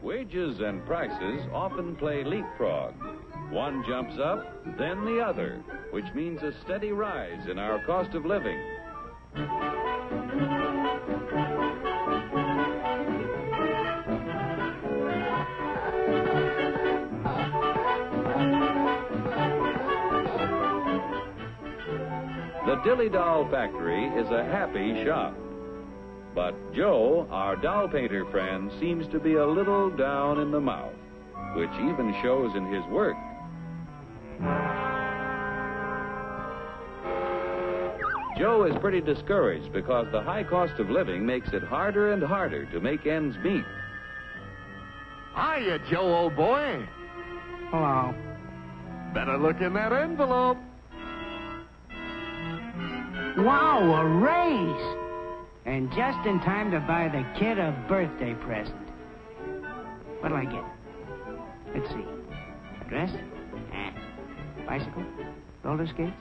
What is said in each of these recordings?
Wages and prices often play leapfrog. One jumps up, then the other, which means a steady rise in our cost of living. The Dilly Doll Factory is a happy shop. But Joe, our doll painter friend, seems to be a little down in the mouth, which even shows in his work. Joe is pretty discouraged because the high cost of living makes it harder and harder to make ends meet. Hiya, Joe, old boy. Hello. Better look in that envelope. Wow, a raise! And just in time to buy the kid a birthday present. What'll I get? Let's see. A dress? Bicycle? Roller skates?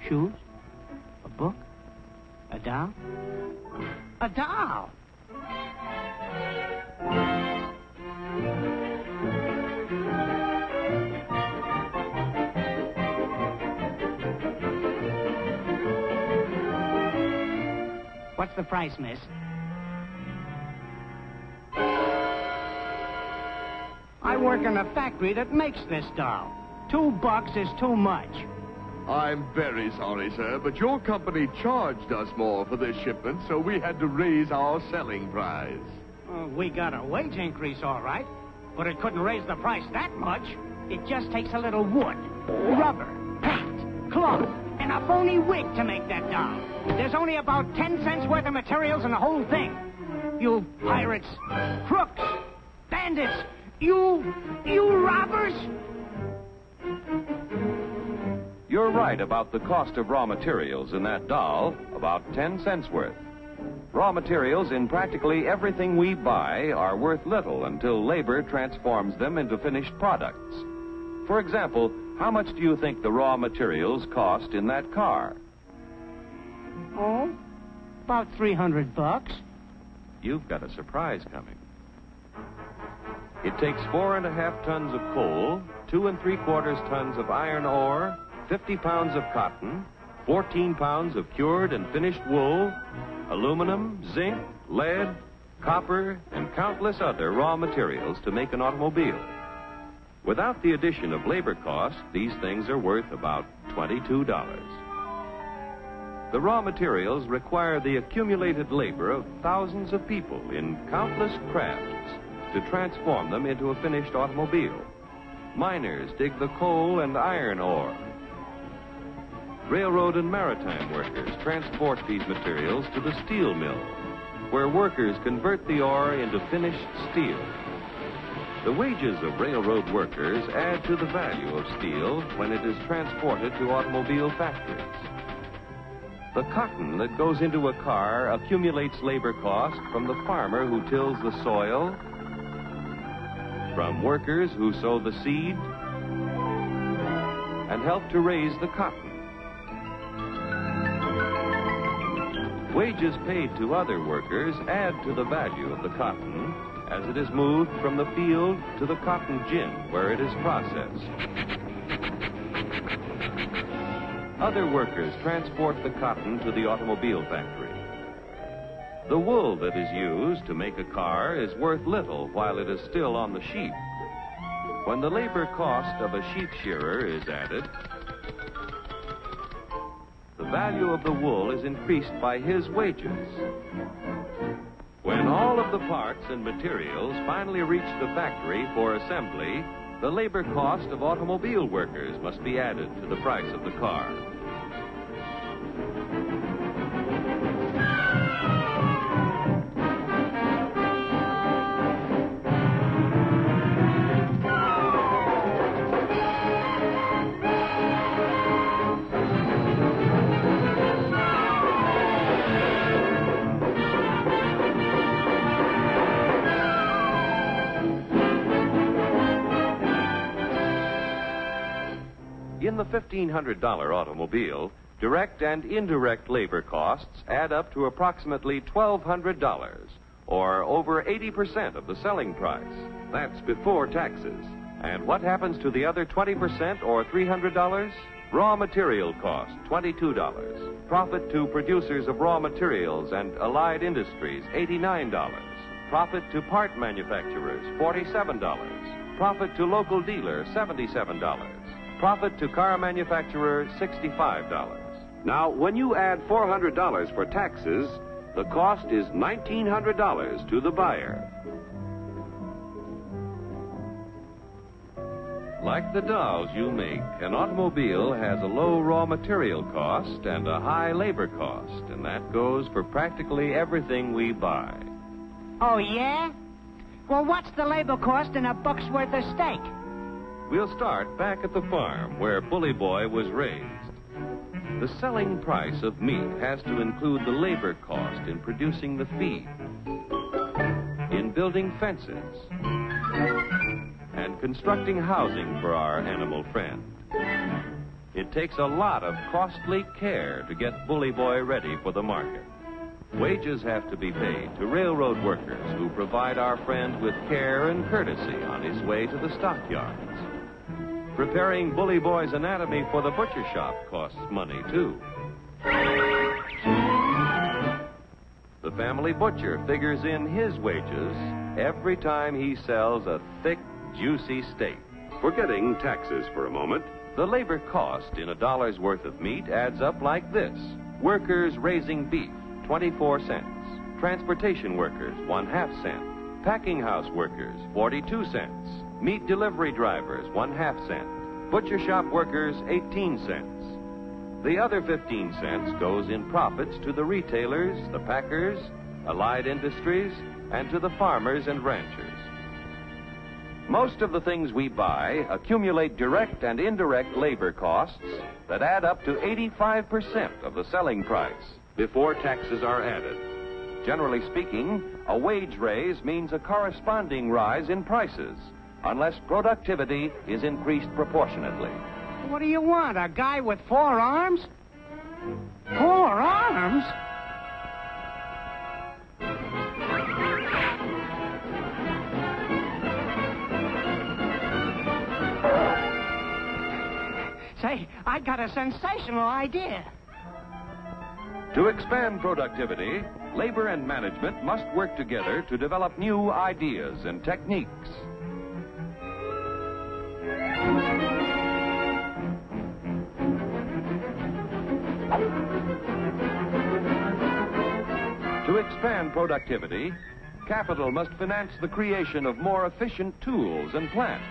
Shoes? A book? A doll? A doll! What's the price, miss? I work in a factory that makes this doll. $2 is too much. I'm very sorry, sir, but your company charged us more for this shipment, so we had to raise our selling price. We got a wage increase, all right, but it couldn't raise the price that much. It just takes a little wood, rubber, paint, cloth, and a phony wig to make that doll. There's only about 10 cents worth of materials in the whole thing. You pirates, crooks, bandits, you robbers! You're right about the cost of raw materials in that doll, about 10 cents worth. Raw materials in practically everything we buy are worth little until labor transforms them into finished products. For example, how much do you think the raw materials cost in that car? Oh, about $300. You've got a surprise coming. It takes 4.5 tons of coal, 2 3/4 tons of iron ore, 50 pounds of cotton, 14 pounds of cured and finished wool, aluminum, zinc, lead, copper, and countless other raw materials to make an automobile. Without the addition of labor costs, these things are worth about $22. The raw materials require the accumulated labor of thousands of people in countless crafts to transform them into a finished automobile. Miners dig the coal and iron ore. Railroad and maritime workers transport these materials to the steel mill, where workers convert the ore into finished steel. The wages of railroad workers add to the value of steel when it is transported to automobile factories. The cotton that goes into a car accumulates labor cost from the farmer who tills the soil, from workers who sow the seed, and help to raise the cotton. Wages paid to other workers add to the value of the cotton as it is moved from the field to the cotton gin where it is processed. Other workers transport the cotton to the automobile factory. The wool that is used to make a car is worth little while it is still on the sheep. When the labor cost of a sheep shearer is added, the value of the wool is increased by his wages. When all of the parts and materials finally reach the factory for assembly, the labor cost of automobile workers must be added to the price of the car. the $1,500 automobile, direct and indirect labor costs add up to approximately $1,200, or over 80% of the selling price. That's before taxes. And what happens to the other 20%, or $300? Raw material cost, $22. Profit to producers of raw materials and allied industries, $89. Profit to part manufacturers, $47. Profit to local dealer, $77. Profit to car manufacturer, $65. Now, when you add $400 for taxes, the cost is $1,900 to the buyer. Like the dolls you make, an automobile has a low raw material cost and a high labor cost, and that goes for practically everything we buy. Oh, yeah? Well, what's the labor cost in a buck's worth of steak? We'll start back at the farm where Bully Boy was raised. The selling price of meat has to include the labor cost in producing the feed, in building fences, and constructing housing for our animal friend. It takes a lot of costly care to get Bully Boy ready for the market. Wages have to be paid to railroad workers who provide our friend with care and courtesy on his way to the stockyards. Preparing Bully Boy's anatomy for the butcher shop costs money, too. The family butcher figures in his wages every time he sells a thick, juicy steak. Forgetting taxes for a moment, the labor cost in a dollar's worth of meat adds up like this. Workers raising beef, 24 cents. Transportation workers, 1/2 cent. Packing house workers, 42 cents. Meat delivery drivers, 1/2 cent. Butcher shop workers, 18 cents. The other 15 cents goes in profits to the retailers, the packers, allied industries, and to the farmers and ranchers. Most of the things we buy accumulate direct and indirect labor costs that add up to 85% of the selling price before taxes are added. Generally speaking, a wage raise means a corresponding rise in prices, unless productivity is increased proportionately. What do you want, a guy with 4 arms? 4 arms? Say, I got a sensational idea. To expand productivity, labor and management must work together to develop new ideas and techniques. To expand productivity, capital must finance the creation of more efficient tools and plants.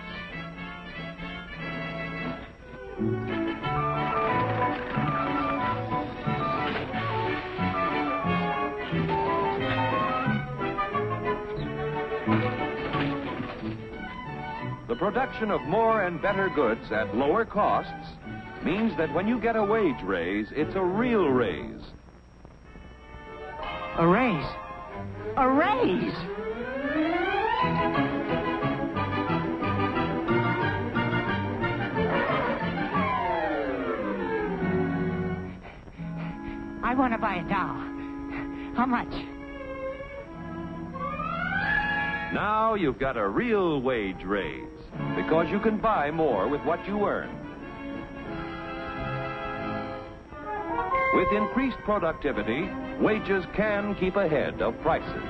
The production of more and better goods at lower costs means that when you get a wage raise, it's a real raise. A raise? A raise! I want to buy a doll. How much? Now you've got a real wage raise, because you can buy more with what you earn. With increased productivity, wages can keep ahead of prices.